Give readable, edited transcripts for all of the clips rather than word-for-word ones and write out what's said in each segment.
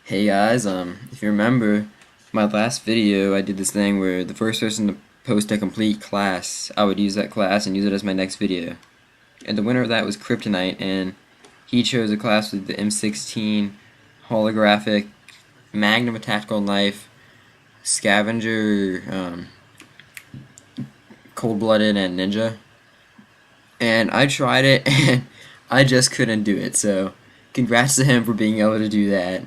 Hey guys, if you remember my last video, I did this thing where the first person to post a complete class, I would use that class and use it as my next video. And the winner of that was Kyrptonite, and he chose a class with the M16 holographic Magnum tactical knife, scavenger, cold-blooded, and ninja. And I tried it, and I just couldn't do it. So, congrats to him for being able to do that,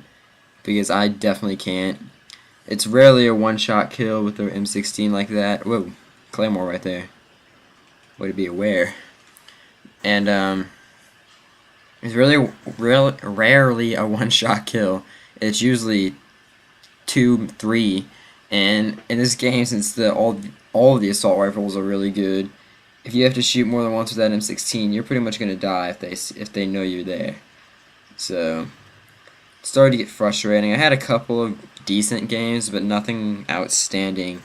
because I definitely can't. It's rarely a one-shot kill with the M16 like that. Whoa, Claymore right there. Way to be aware. And it's really rarely a one-shot kill. It's usually 2, 3. And in this game, since all of the assault rifles are really good, if you have to shoot more than once with that M16, you're pretty much gonna die if they know you're there. So it started to get frustrating. I had a couple of decent games, but nothing outstanding,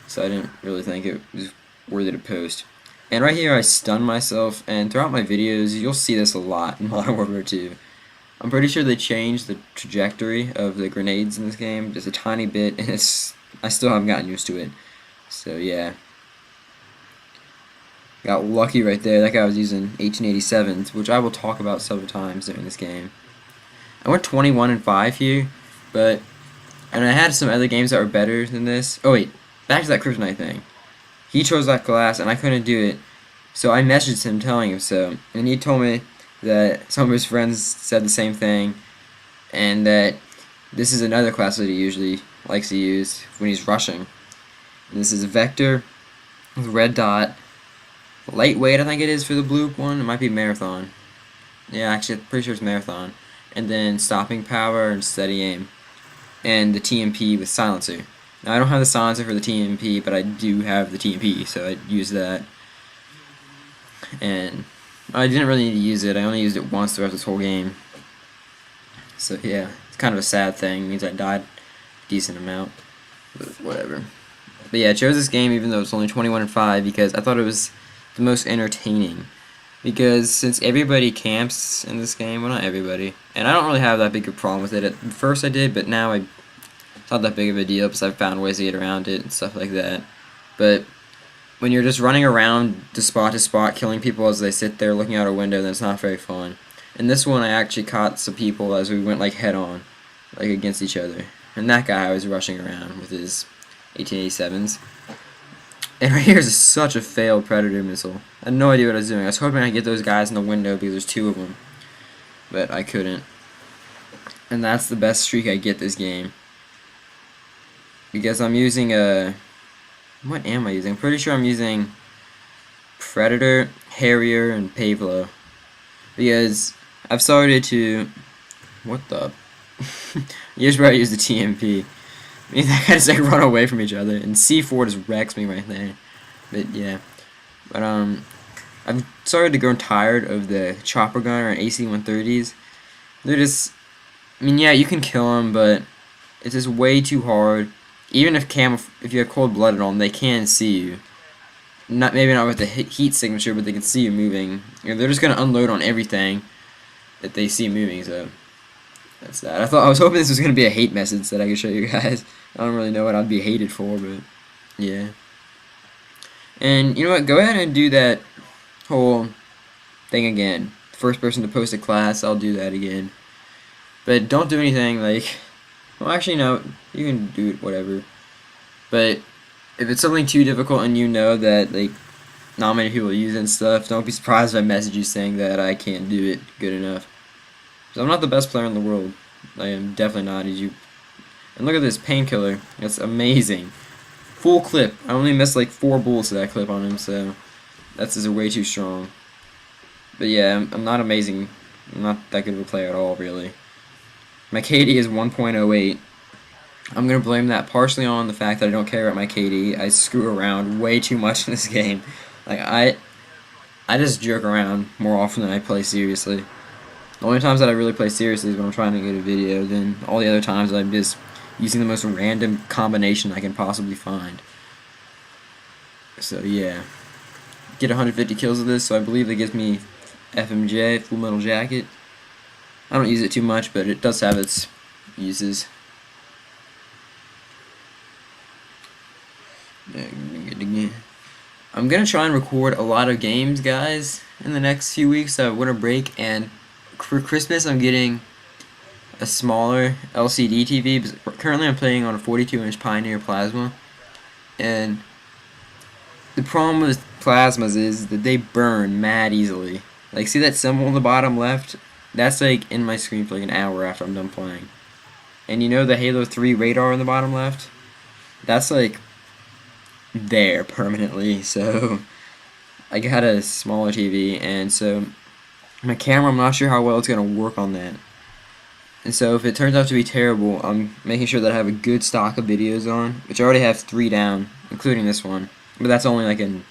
so I didn't really think it was worthy to post. And right here I stunned myself, and throughout my videos you'll see this a lot in Modern Warfare 2. I'm pretty sure they changed the trajectory of the grenades in this game just a tiny bit, and I still haven't gotten used to it. So yeah. Got lucky right there. That guy was using 1887s, which I will talk about several times during this game. I went 21-5 here, and I had some other games that were better than this. Oh wait, back to that Kyrptonite thing. He chose that class, and I couldn't do it, so I messaged him telling him so, and he told me that some of his friends said the same thing, and that this is another class that he usually likes to use when he's rushing. And this is a Vector with red dot, lightweight I think it is for the blue one. It might be Marathon. Yeah, actually I'm pretty sure it's Marathon. And then stopping power and steady aim, and the TMP with silencer. Now I don't have the silencer for the TMP, but I do have the TMP, so I use that. And I didn't really need to use it. I only used it once throughout this whole game. So yeah, it's kind of a sad thing. It means I died a decent amount, but whatever. But yeah, I chose this game even though it's only 21-5 because I thought it was the most entertaining. Because since everybody camps in this game, well not everybody, and I don't really have that big of a problem with it. At first I did, but now it's not that big of a deal because I've found ways to get around it and stuff like that. But when you're just running around to spot killing people as they sit there looking out a window, then it's not very fun. In this one I actually caught some people as we went like head on, like against each other. And that guy was rushing around with his 1887s. And right here is such a failed Predator missile. I had no idea what I was doing. I was hoping I'd get those guys in the window because there's 2 of them. But I couldn't. And that's the best streak I get this game. Because I'm using a... What am I using? I'm pretty sure I'm using Predator, Harrier, and Pavlo. Because I've started to... What the... Here's where I use the TMP. I mean, that guy just like run away from each other, and C4 just wrecks me right there. But yeah, but I've started to grow tired of the chopper gunner and AC-130s. They're just, I mean, yeah, you can kill them, but it's just way too hard. Even if you have cold-blooded on them, they can see you. Maybe not with the heat signature, but they can see you moving. You know, they're just gonna unload on everything that they see moving. So that's that. I was hoping this was gonna be a hate message that I could show you guys. I don't really know what I'd be hated for, but yeah. And you know what? Go ahead and do that whole thing again. First person to post a class, I'll do that again. But don't do anything like... Well, actually, no. You can do it, whatever. But if it's something too difficult and you know that like not many people use it and stuff, don't be surprised if I message you saying that I can't do it good enough. So I'm not the best player in the world. I am definitely not. And look at this painkiller. It's amazing. Full clip. I only missed like 4 bullets of that clip on him, so that's just way too strong. But yeah, I'm not amazing. I'm not that good of a player at all, really. My KD is 1.08. I'm gonna blame that partially on the fact that I don't care about my KD. I screw around way too much in this game. Like I just jerk around more often than I play seriously. The only times that I really play seriously is when I'm trying to get a video. Then all the other times I'm just using the most random combination I can possibly find. So yeah, get 150 kills of this. So I believe that gives me FMJ, Full Metal Jacket. I don't use it too much, but it does have its uses. I'm gonna try and record a lot of games, guys, in the next few weeks. Winter break, and for Christmas I'm getting a smaller LCD TV. Because currently I'm playing on a 42-inch Pioneer Plasma, and the problem with plasmas is that they burn mad easily. Like, see that symbol on the bottom left? That's like in my screen for like an hour after I'm done playing. And you know the Halo 3 radar on the bottom left? That's like there permanently. So I got a smaller TV, and so my camera, I'm not sure how well it's gonna work on that. And so if it turns out to be terrible, I'm making sure that I have a good stock of videos on, which I already have 3 down, including this one. But that's only like in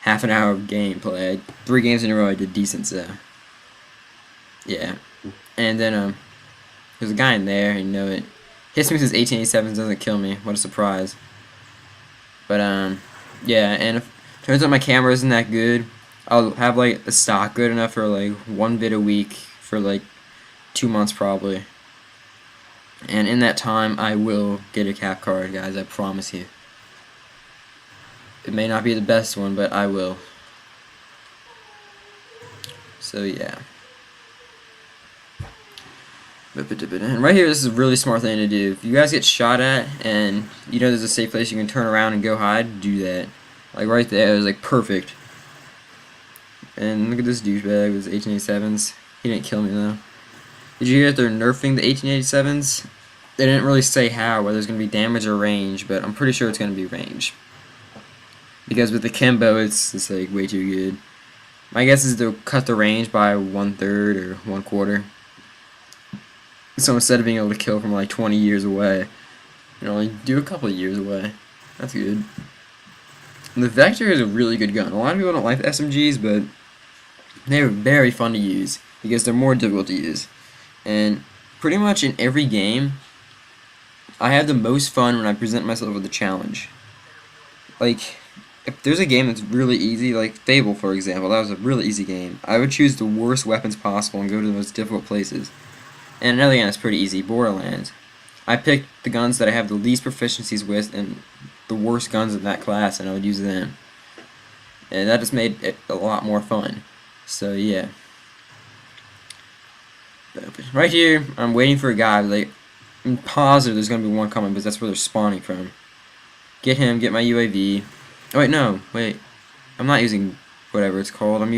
half an hour of gameplay. 3 games in a row I did decent, so yeah. And then there's a guy in there, you know it. Hits me since 1887 doesn't kill me. What a surprise. But yeah, and if it turns out my camera isn't that good, I'll have like a stock good enough for like 1 vid a week for like 2 months probably. And in that time I will get a cap card, guys, I promise you. It may not be the best one, but I will. So yeah. And right here, this is a really smart thing to do. If you guys get shot at and you know there's a safe place you can turn around and go hide, do that. Like right there, it was like perfect. And look at this douchebag with his 1887s. He didn't kill me though. Did you hear that they're nerfing the 1887s? They didn't really say how, whether it's going to be damage or range, but I'm pretty sure it's going to be range. Because with the Kimbo, it's like way too good. My guess is they'll cut the range by 1/3 or 1/4. So instead of being able to kill from like 20 years away, you know, only do a couple of years away. That's good. And the Vector is a really good gun. A lot of people don't like the SMGs, but they're very fun to use because they're more difficult to use. And pretty much in every game, I have the most fun when I present myself with a challenge. Like, if there's a game that's really easy, like Fable for example, that was a really easy game, I would choose the worst weapons possible and go to the most difficult places. And another game that's pretty easy, Borderlands. I picked the guns that I have the least proficiencies with and the worst guns in that class, and I would use them. And that just made it a lot more fun. So yeah. Right here, I'm waiting for a guy. Like, I'm positive there's gonna be one coming because that's where they're spawning from. Get him, get my UAV. Oh wait, no, wait. I'm not using whatever it's called. I'm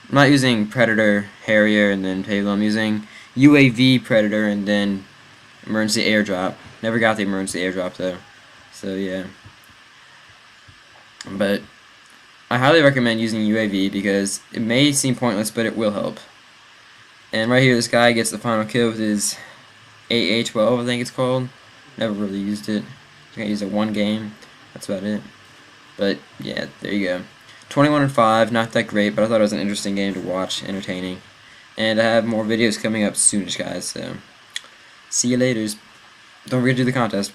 not using Predator, Harrier, and then Payload. I'm using UAV, Predator, and then emergency airdrop. Never got the emergency airdrop though. So yeah. But I highly recommend using UAV because it may seem pointless, but it will help. And right here, this guy gets the final kill with his AA-12, I think it's called. Never really used it. I think I used it 1 game. That's about it. But yeah, there you go. 21-5, not that great, but I thought it was an interesting game to watch, entertaining. And I have more videos coming up soonish, guys, so see you later. Don't forget to do the contest.